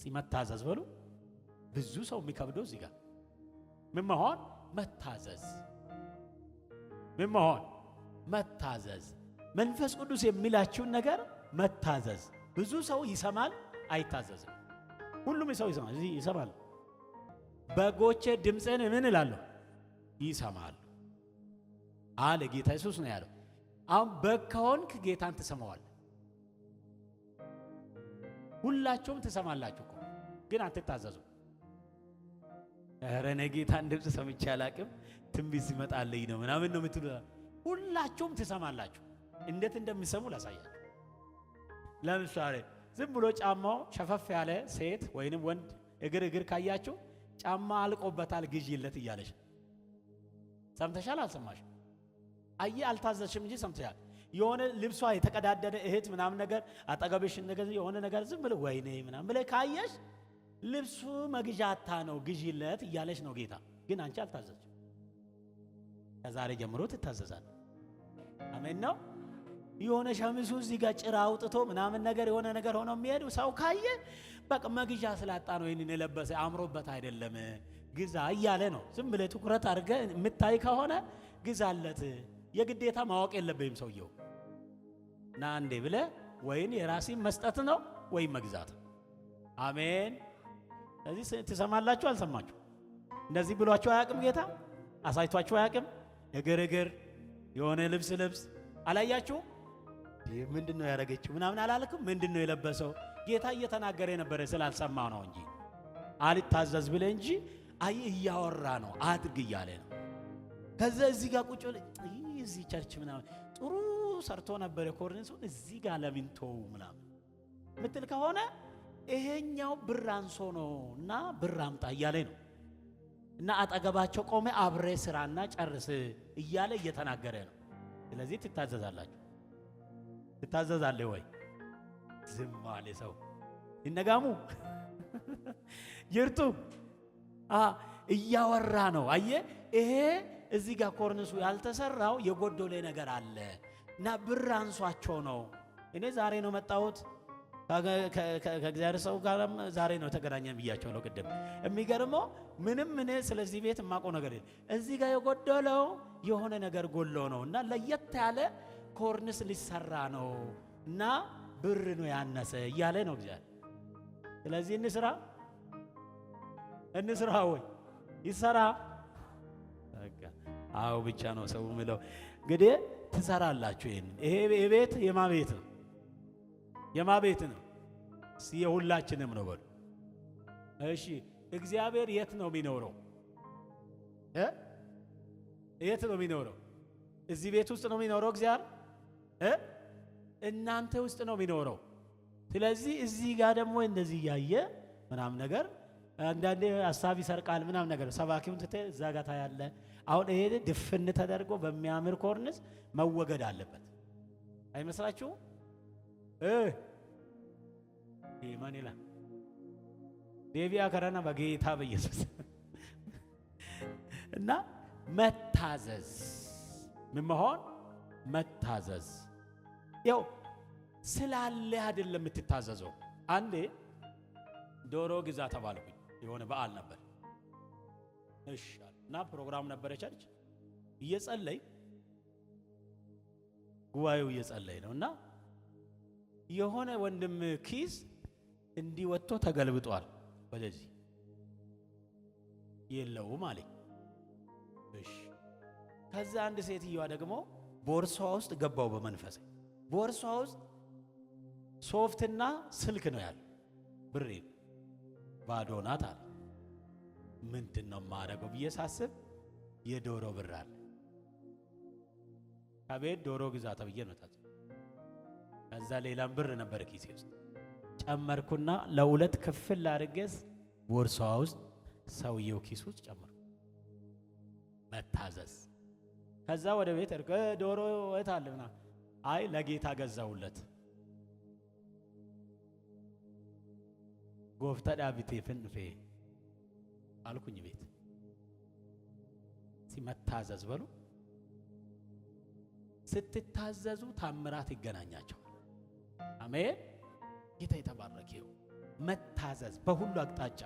ሲመታዘዝ በሉ ብዙ ሰው የሚከብደው እዚህ ጋር ምን መሆን መታዘዝ ምን መሆን መታዘዝ መንፈስ ቅዱስ የሚላችሁን ነገር መታዘዝ ብዙ ሰው ይሰማል አይታዘዝም ሁሉም ሰው ይሰማል ይሰማል በጎቼ ድምጼን ምን እላለሁ ይሰማሉ አለ ጌታ ኢየሱስ ነው ያለው አሁን በከሆንክ ጌታን ትሰማዋለህ ሁላችሁም ትሰማላችሁ እኮ ግን አትታዘዙ ኧረ እኔ ጌታን ድምጽ ሰምቼ አላቅም ትንቢት ሲመጣልኝ ነው ምናምን ነው የምትሉ ሁላችሁም ትሰማላችሁ እንዴት እንደሚሰሙ ላሳያችሁ ለምሳሌ ዝም ብሎ ጫማው ሸፈፍ ያለ ሴት ወይንም ወንድ እግር ካያችሁ ጫማ አልቆበታል ግዢለት እያለሽ ሰምተሻል አልሰማሽ አየ አልታዘዝሽም እንጂ ሰምተሻል የሆነ ልብሷ የተቀዳደደ እህት ምናምን ነገር አጠገብሽ ነገር የሆነ ነገር ዝም ብለ ወይኔ ምናምን ብለ ካየሽ ልብሱ መግዣታ ነው ግዢለት እያለሽ ነው ጌታ ግን አንቺ አልታዘዝሽ ከዛሬ ጀምሮ ትታዘዛለሽ አሜን ነው የሆነ ሸሚዙ እዚህ ጋር ጭራ አውጥቶ ምናምን ነገር የሆነ ነገር ሆኖ የሚሄድ ሰው ካየ በቃ መግዣ ስላጣ ነው ይሄንን የለበሰ አምሮበት አይደለም ግዛ እያለ ነው ዝም ብለ ትኩረት አድርገ የምታይ ከሆነ ግዛለት የግዴታ ማወቅ የለበይም ሰውየው እና አንዴ ብለ ወይን የራስን መስጠት ነው ወይ መግዛት አሜን ስለዚህ ትሰማላችሁ አልሰማችሁ እንደዚህ ብሏችሁ አያውቅም ጌታ አሳይቷችሁ አያውቅም እግር የሆነ ልብስ አላያችሁ ምንድነው ያረገችው ምናምን አላለኩም ምንድነው የለበሰው ጌታ እየተናገረ የነበረ ስላልሰማው ነው እንጂ አልታዘዝ ብለ እንጂ አይ እያወራ ነው አድርግ እያለ ነው ከዛ እዚህ ጋር ቁጭ እዚህ ቸርች ምናምን ጥሩ ሰርቶ ነበር ኮርኒሱን እዚህ ጋር ለምንተው ምናምን ምትል ከሆነ ይሄኛው ብር አንሶ ነውና ብር አምጣ እያለ ነው እና አጠገባቸው ቆመ አብሬ ስራና ጨርስ እያለ እየተናገረ ነው ስለዚህ ትታዘዛለህ ወይ ዝም አለ ሰው ይነጋሙ ይርቱ እያወራ ነው አየ ይሄ እዚህ ጋር ኮርኒሱ ያልተሰራው የጎዶለ ነገር አለ እና ብር አንሷቸው ነው እኔ ዛሬ ነው መጣሁት ከእግዚአብሔር ሰው ጋርም ዛሬ ነው ተገናኘን ብያቸው ነው ቅድም የሚገርመው ምንም እኔ ስለዚህ ቤት የማውቀው ነገር የለም እዚህ ጋር የጎደለው የሆነ ነገር ጎሎ ነው እና ለየት ያለ ኮርኒስ ሊሰራ ነው እና ብር ነው ያነሰ እያለ ነው እግዚአብሔር ስለዚህ እንስራ ወይ ይሰራ በቃ አው ብቻ ነው ሰው ምለው እንግዲህ ትሰራላችሁ ይሄ ቤት የማቤት ነው የሁላችንም ነው በሉ እሺ እግዚአብሔር የት ነው የሚኖረው የት ነው የሚኖረው እዚህ ቤት ውስጥ ነው የሚኖረው እግዚአብሔር እናንተ ውስጥ ነው የሚኖረው ስለዚህ እዚህ ጋር ደግሞ እንደዚህ ያየ ምናም ነገር አንዳንዴ ሐሳብ ይሰርቃል ምናም ነገር ሰባኪውን እዛ ጋር ታያለ አሁን ይሄ ድፍን ተደርጎ በሚያምር ኮርኒስ መወገድ አለበት አይመስላችሁ ማን ይላል ዴቪያ ከረና በጌታ በኢየሱስ እና መታዘዝ ምን መሆን መታዘዝ ያው ስላለ አይደለም የምትታዘዘው አንዴ ዶሮ ግዛ ተባልኩኝ የሆነ በዓል ነበር እሺ እና ፕሮግራም ነበር ቸርች እየጸለይ ጉባኤው እየጸለይ ነውና የሆነ ወንድም ኪስ እንዲወጥቶ ተገልብጧል ወደዚህ የለውም አለኝ እሺ ከዛ አንድ ሴትየዋ ደግሞ ቦርሳዋ ውስጥ ገባው በመንፈስ ቦርሳዋ ውስጥ ሶፍትና ስልክ ነው ያለው ብሬ ባዶ ናት አለ ምንድነው ማረገው ብዬ ሳስብ የዶሮ ብር አለ ከቤት ዶሮ ግዛ ተብዬ ነው ታዘ ከዛ ሌላም ብር ነበር ኪሴ ውስጥ ጨመርኩና ለሁለት ክፍል አድርጌስ ቦርሳዋ ውስጥ ሰውየው ኪስ ውስጥ ጨመርኩ መታዘዝ ከዛ ወደ ቤት ዶሮ ወት አለና አይ ለጌታ ገዛውለት ጎፍታዳ ቢቴ ፍንፌ አልኩኝ ቤት ሲመታዘዝ በሉ ስትታዘዙ ታምራት ይገናኛቸዋል አሜን ጌታ የተባረከው መታዘዝ በሁሉ አቅጣጫ